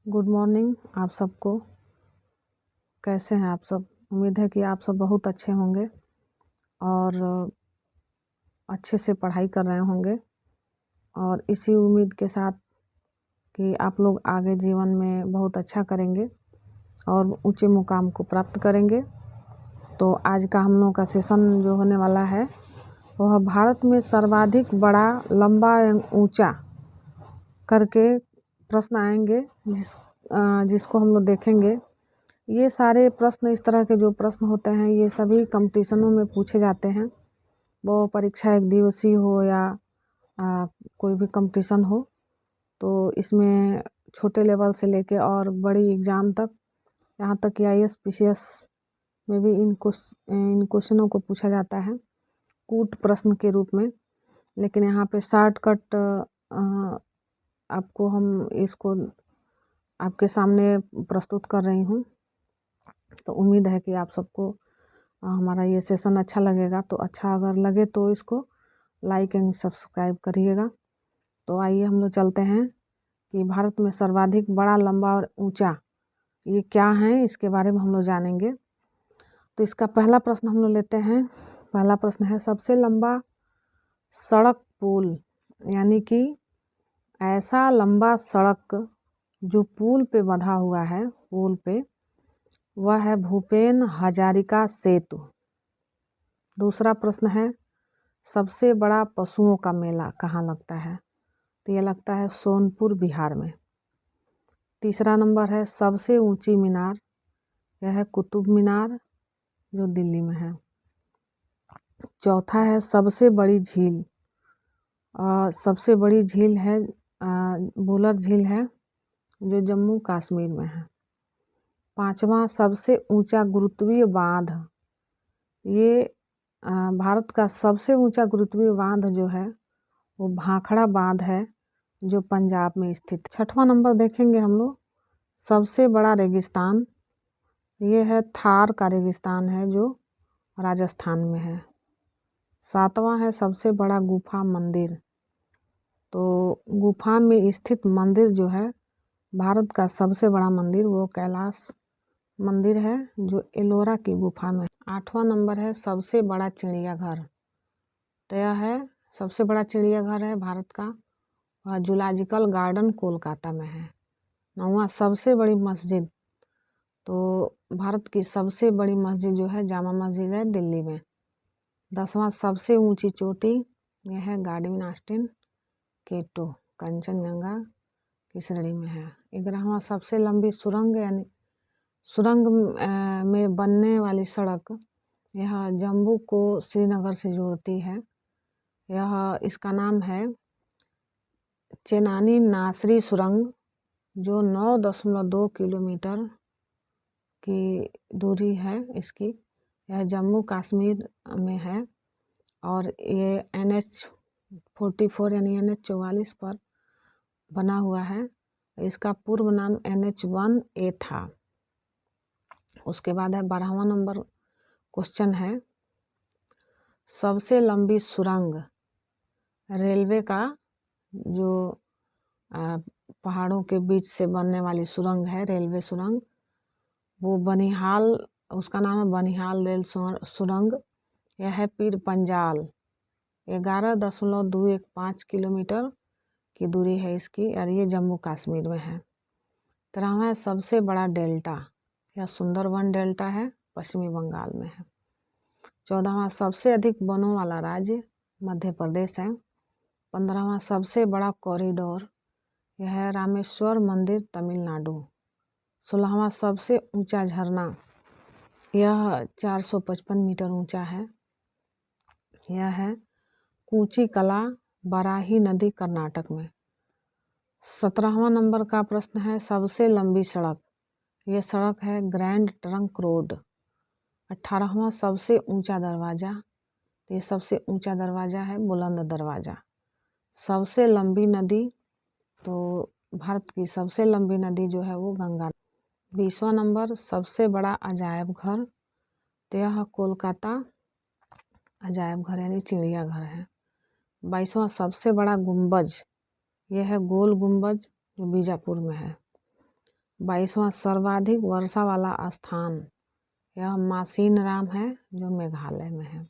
Good morning आप सबको। कैसे हैं आप सब? उम्मीद है कि आप सब बहुत अच्छे होंगे और अच्छे से पढ़ाई कर रहे होंगे और इसी उम्मीद के साथ कि आप लोग आगे जीवन में बहुत अच्छा करेंगे और ऊंचे मुकाम को प्राप्त करेंगे। तो आज का हम लोग का सेशन जो होने वाला है वह भारत में सर्वाधिक बड़ा, लंबा एवं ऊंचा करके प्रश्न आएंगे जिसको हम लोग देखेंगे। ये सारे प्रश्न, इस तरह के जो प्रश्न होते हैं, ये सभी कंपटीशनों में पूछे जाते हैं। वो परीक्षा एक दिवसीय हो या कोई भी कंपटीशन हो, तो इसमें छोटे लेवल से लेके और बड़ी एग्ज़ाम तक, यहाँ तक कि IAS PCS में भी इन क्वेश्चनों को पूछा जाता है कूट प्रश्न के रूप में। लेकिन यहाँ पे शॉर्टकट आपको हम इसको आपके सामने प्रस्तुत कर रही हूँ। तो उम्मीद है कि आप सबको हमारा ये सेशन अच्छा लगेगा। तो अच्छा अगर लगे तो इसको लाइक एंड सब्सक्राइब करिएगा। तो आइए हम लोग चलते हैं कि भारत में सर्वाधिक बड़ा, लंबा और ऊंचा ये क्या है, इसके बारे में हम लोग जानेंगे। तो इसका पहला प्रश्न हम लोग लेते हैं। पहला प्रश्न है, सबसे लंबा सड़क पुल, यानी कि ऐसा लंबा सड़क जो पुल पे बंधा हुआ है, पुल पे, वह है भूपेन हजारिका सेतु। दूसरा प्रश्न है, सबसे बड़ा पशुओं का मेला कहाँ लगता है? तो यह लगता है सोनपुर, बिहार में। तीसरा नंबर है, सबसे ऊंची मीनार, यह है कुतुब मीनार जो दिल्ली में है। चौथा है, सबसे बड़ी झील, सबसे बड़ी झील है बुलर झील है जो जम्मू कश्मीर में है। पांचवा, सबसे ऊंचा गुरुत्वीय बांध, ये भारत का सबसे ऊंचा गुरुत्वीय बांध जो है वो भाखड़ा बांध है जो पंजाब में स्थित। छठवां नंबर देखेंगे हम लोग, सबसे बड़ा रेगिस्तान, ये है थार का रेगिस्तान है जो राजस्थान में है। सातवां है, सबसे बड़ा गुफा मंदिर, तो गुफा में स्थित मंदिर जो है भारत का सबसे बड़ा मंदिर वो कैलाश मंदिर है जो एलोरा की गुफा में। आठवां नंबर है, सबसे बड़ा चिड़ियाघर, तो यह है सबसे बड़ा चिड़ियाघर है भारत का, वह जूलॉजिकल गार्डन कोलकाता में है। नौवां, सबसे बड़ी मस्जिद, तो भारत की सबसे बड़ी मस्जिद जो है जामा मस्जिद है दिल्ली में। 10वां, सबसे ऊंची चोटी, यह है गार्डन ऑस्टिन K2 कंचनजंगा की श्रेणी में है। 11वां, सबसे लंबी सुरंग, यानी सुरंग में बनने वाली सड़क, यह जम्मू को श्रीनगर से जोड़ती है। इसका नाम है चेनानी नासरी सुरंग जो 9.2 किलोमीटर की दूरी है इसकी। यह जम्मू कश्मीर में है और ये NH44 यानी NH 44 पर बना हुआ है। इसका पूर्व नाम NH1A था। उसके बाद है 12वां नंबर क्वेश्चन है, सबसे लंबी सुरंग, रेलवे का जो पहाड़ों के बीच से बनने वाली सुरंग है, रेलवे सुरंग, वो बनिहाल, उसका नाम है बनिहाल रेल सुरंग। यह है पीर पंजाल, 11.215 किलोमीटर की दूरी है इसकी और ये जम्मू कश्मीर में है। 13वां है, सबसे बड़ा डेल्टा, यह सुंदरबन डेल्टा है, पश्चिमी बंगाल में है। 14वां, सबसे अधिक वनों वाला राज्य, मध्य प्रदेश है। 15वां, सबसे बड़ा कॉरिडोर, यह है रामेश्वर मंदिर, तमिलनाडु। 16वां, सबसे ऊंचा झरना, यह 455 मीटर ऊंचा है, यह है कूची कला, बराही नदी, कर्नाटक में। 17वां नंबर का प्रश्न है, सबसे लंबी सड़क, यह सड़क है ग्रैंड ट्रंक रोड। 18वां, सबसे ऊंचा दरवाजा, तो ये सबसे ऊंचा दरवाजा है बुलंद दरवाजा। सबसे लंबी नदी, तो भारत की सबसे लंबी नदी जो है वो गंगा। 20वां नंबर, सबसे बड़ा अजायब घर, तो यह कोलकाता अजायब घर यानी चिड़ियाघर है। 22वां, सबसे बड़ा गुंबज, यह है गोल गुंबज जो बीजापुर में है। 22वां सर्वाधिक वर्षा वाला स्थान यह मासिनराम है जो मेघालय में है।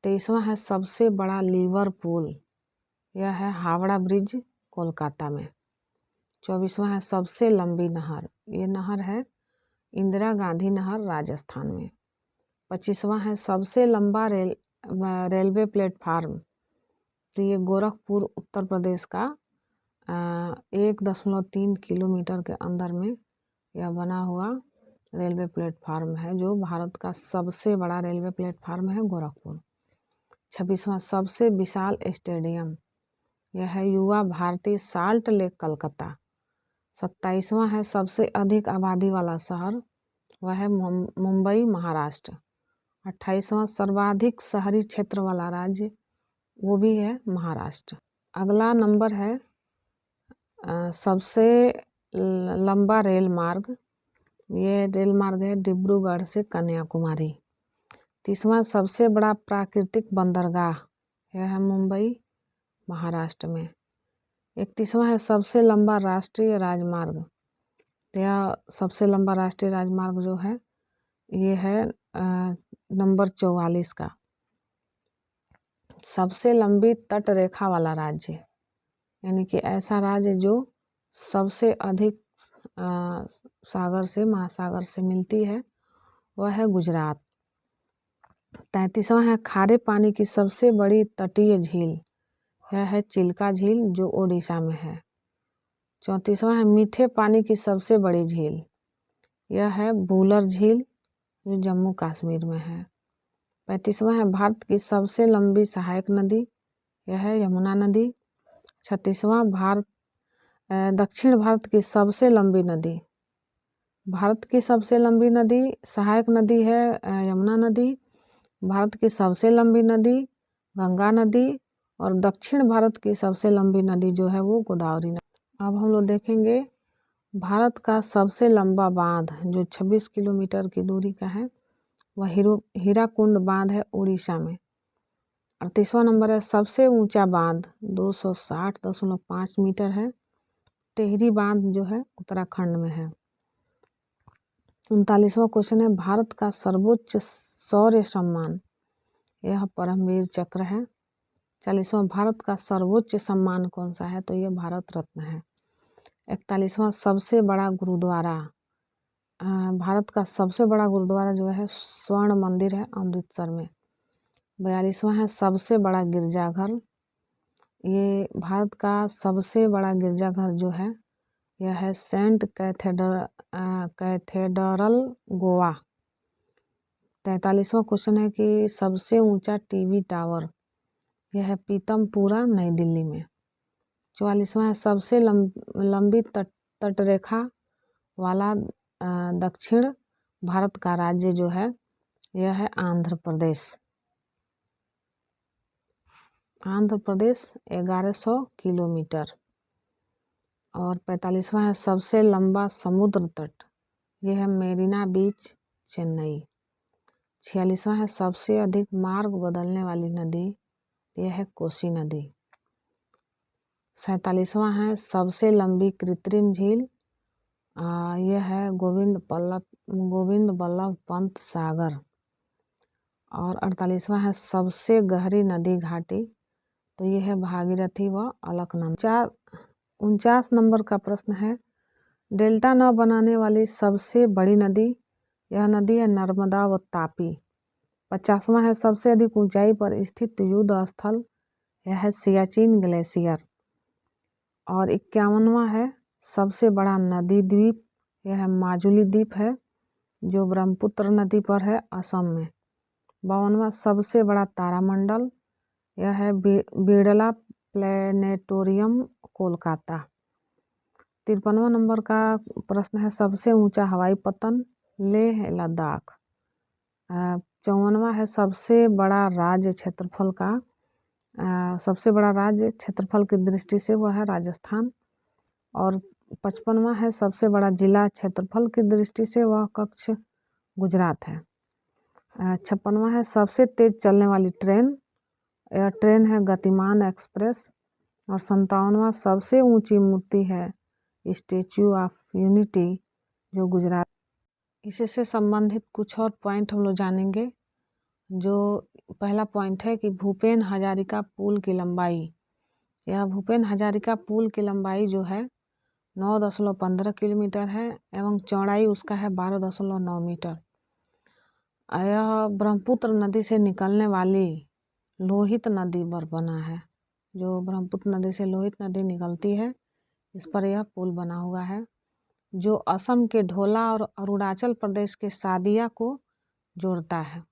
23वां है सबसे बड़ा लीवर पूल, यह है हावड़ा ब्रिज कोलकाता में। 24वां है सबसे लंबी नहर, ये नहर है इंदिरा गांधी नहर राजस्थान में। 25वां है सबसे लंबा रेलवे प्लेटफार्म, तो ये गोरखपुर उत्तर प्रदेश का 1.3 किलोमीटर के अंदर में यह बना हुआ रेलवे प्लेटफार्म है, जो भारत का सबसे बड़ा रेलवे प्लेटफार्म है गोरखपुर। 26वां सबसे विशाल स्टेडियम, यह है युवा भारती साल्ट लेक कलकत्ता। 27वां है सबसे अधिक आबादी वाला शहर, वह है मुंबई महाराष्ट्र। 28वां सर्वाधिक शहरी क्षेत्र वाला राज्य, वो भी है महाराष्ट्र। अगला नंबर है सबसे लंबा रेल मार्ग, ये रेल मार्ग है डिब्रूगढ़ से कन्याकुमारी। 30वां सबसे बड़ा प्राकृतिक बंदरगाह, यह है मुंबई महाराष्ट्र में। 31वां है सबसे लंबा राष्ट्रीय राजमार्ग, यह सबसे लंबा राष्ट्रीय राजमार्ग जो है ये है नंबर 44 का। सबसे लंबी तट रेखा वाला राज्य, यानी कि ऐसा राज्य जो सबसे अधिक सागर से महासागर से मिलती है, वह है गुजरात। 33वां है खारे पानी की सबसे बड़ी तटीय झील, यह है चिल्का झील जो ओडिशा में है। 34वां है मीठे पानी की सबसे बड़ी झील, यह है बूलर झील जो जम्मू कश्मीर में है। 35वां है भारत की सबसे लंबी सहायक नदी, यह है यमुना नदी। 36वां दक्षिण भारत की सबसे लंबी नदी, भारत की सबसे लंबी नदी सहायक नदी है यमुना नदी। भारत की सबसे लंबी नदी गंगा नदी, और दक्षिण भारत की सबसे लंबी नदी जो है वो गोदावरी नदी। अब हम लोग देखेंगे भारत का सबसे लंबा बांध जो 26 किलोमीटर की दूरी का है, वह हीराकुंड बांध है उड़ीसा में। 38वां नंबर है सबसे ऊंचा बांध 260.5 मीटर है, टेहरी बांध जो है उत्तराखंड में है। 39वां क्वेश्चन है भारत का सर्वोच्च शौर्य सम्मान, यह परमवीर चक्र है। 40वां भारत का सर्वोच्च सम्मान कौन सा है, तो यह भारत रत्न है। 41वां सबसे बड़ा गुरुद्वारा, भारत का सबसे बड़ा गुरुद्वारा जो है स्वर्ण मंदिर है अमृतसर में। 42वां है सबसे बड़ा गिरजाघर, ये भारत का सबसे बड़ा गिरजाघर जो है यह है सेंट कैथेड्रल गोवा। 43वां क्वेश्चन है कि सबसे ऊंचा टीवी टावर, यह है पीतमपुरा नई दिल्ली में। 44वां है सबसे लंबी तटरेखा वाला दक्षिण भारत का राज्य जो है यह है आंध्र प्रदेश। आंध्र प्रदेश 1100 किलोमीटर। और 45वां है सबसे लंबा समुद्र तट, यह है मेरीना बीच चेन्नई। 46वां है सबसे अधिक मार्ग बदलने वाली नदी, यह है कोसी नदी। 47वां है सबसे लंबी कृत्रिम झील, यह है गोविंद बल्लभ पंत सागर। और 48वां है सबसे गहरी नदी घाटी, तो यह है भागीरथी व अलकनंदा। 49 नंबर का प्रश्न है डेल्टा न बनाने वाली सबसे बड़ी नदी, यह नदी है नर्मदा व तापी। 50वां है सबसे अधिक ऊंचाई पर स्थित युद्ध स्थल, यह है सियाचिन ग्लेशियर। और 51वां है सबसे बड़ा नदी द्वीप, यह है माजुली द्वीप है जो ब्रह्मपुत्र नदी पर है असम में। 52वां सबसे बड़ा तारामंडल, यह है बिरला प्लेनेटोरियम कोलकाता। 53वां नंबर का प्रश्न है सबसे ऊंचा हवाई पत्तन, लेह लद्दाख। 54वां है सबसे बड़ा राज्य क्षेत्रफल का, सबसे बड़ा राज्य क्षेत्रफल की दृष्टि से वह है राजस्थान। और 55वां है सबसे बड़ा जिला क्षेत्रफल की दृष्टि से वह कच्छ गुजरात है। 56वां है सबसे तेज चलने वाली ट्रेन, यह ट्रेन है गतिमान एक्सप्रेस। और 57वां सबसे ऊंची मूर्ति है स्टैच्यू ऑफ यूनिटी जो गुजरात, इससे संबंधित कुछ और पॉइंट हम लोग जानेंगे। जो पहला पॉइंट है कि भूपेन हजारिका पुल की लंबाई। यह भूपेन हजारिका पुल की लंबाई जो है 9.15 किलोमीटर है एवं चौड़ाई उसका है 12.9 मीटर। यह ब्रह्मपुत्र नदी से निकलने वाली लोहित नदी पर बना है। जो ब्रह्मपुत्र नदी से लोहित नदी निकलती है, इस पर यह पुल बना हुआ है, जो असम के ढोला और अरुणाचल प्रदेश के सादिया को जोड़ता है।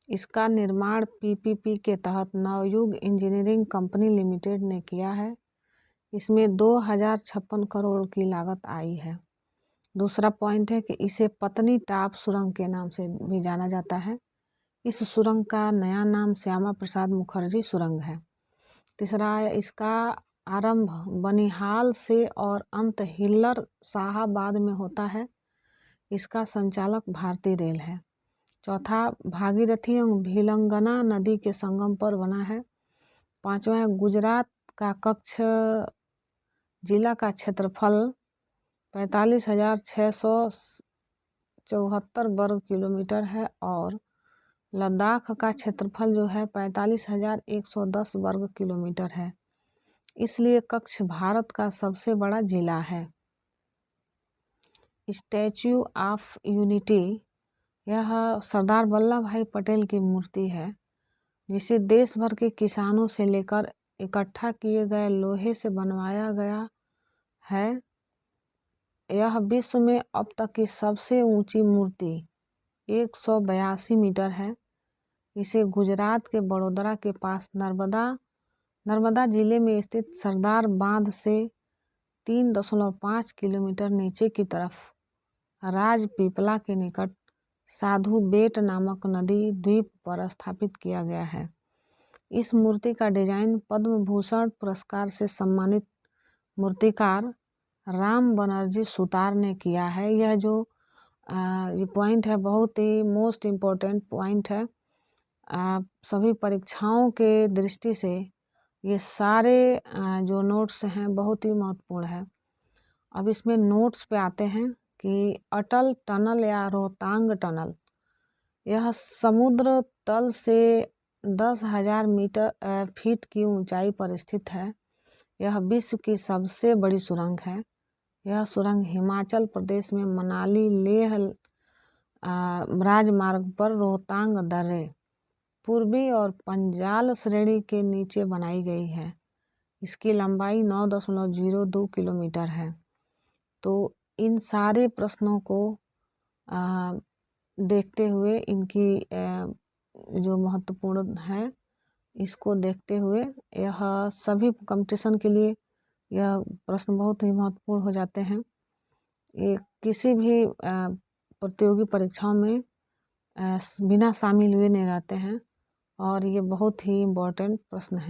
इसका निर्माण पीपीपी के तहत नवयुग इंजीनियरिंग कंपनी लिमिटेड ने किया है। इसमें 2056 करोड़ की लागत आई है। दूसरा पॉइंट है कि इसे पत्नी टाप सुरंग के नाम से भी जाना जाता है। इस सुरंग का नया नाम श्यामा प्रसाद मुखर्जी सुरंग है। तीसरा, इसका आरंभ बनिहाल से और अंत हिल्लर शाहाबाद में होता है। इसका संचालक भारतीय रेल है। चौथा, भागीरथी एवं भिलंगना नदी के संगम पर बना है। पांचवा, गुजरात का कच्छ जिला का क्षेत्रफल 45,674 वर्ग किलोमीटर है और लद्दाख का क्षेत्रफल जो है 45,110 वर्ग किलोमीटर है। इसलिए कच्छ भारत का सबसे बड़ा जिला है। स्टैच्यू ऑफ यूनिटी, यह सरदार वल्लभ भाई पटेल की मूर्ति है, जिसे देश भर के किसानों से लेकर इकट्ठा किए गए लोहे से बनवाया गया है। यह विश्व में अब तक की सबसे ऊंची मूर्ति 182 मीटर है। इसे गुजरात के बड़ोदरा के पास नर्मदा जिले में स्थित सरदार बांध से 3.5 किलोमीटर नीचे की तरफ राजपीपला के निकट साधु बेट नामक नदी द्वीप पर स्थापित किया गया है। इस मूर्ति का डिजाइन पद्म भूषण पुरस्कार से सम्मानित मूर्तिकार राम बनर्जी सुतार ने किया है। यह जो ये पॉइंट है बहुत ही मोस्ट इम्पोर्टेंट पॉइंट है। सभी परीक्षाओं के दृष्टि से ये सारे जो नोट्स हैं बहुत ही महत्वपूर्ण है। अब इसमें नोट्स पे आते हैं कि अटल टनल या रोहतांग टनल, यह समुद्र तल से 10,000 फीट की ऊंचाई पर स्थित है। यह विश्व की सबसे बड़ी सुरंग है। यह सुरंग हिमाचल प्रदेश में मनाली लेह राजमार्ग पर रोहतांग दर्रे, पूर्वी और पंजाल श्रेणी के नीचे बनाई गई है। इसकी लंबाई 9.02 किलोमीटर है। तो इन सारे प्रश्नों को देखते हुए, इनकी जो महत्वपूर्ण है इसको देखते हुए, यह सभी कंपटीशन के लिए यह प्रश्न बहुत ही महत्वपूर्ण हो जाते हैं। ये किसी भी प्रतियोगी परीक्षाओं में बिना शामिल हुए नहीं रहते हैं और ये बहुत ही इम्पोर्टेंट प्रश्न है।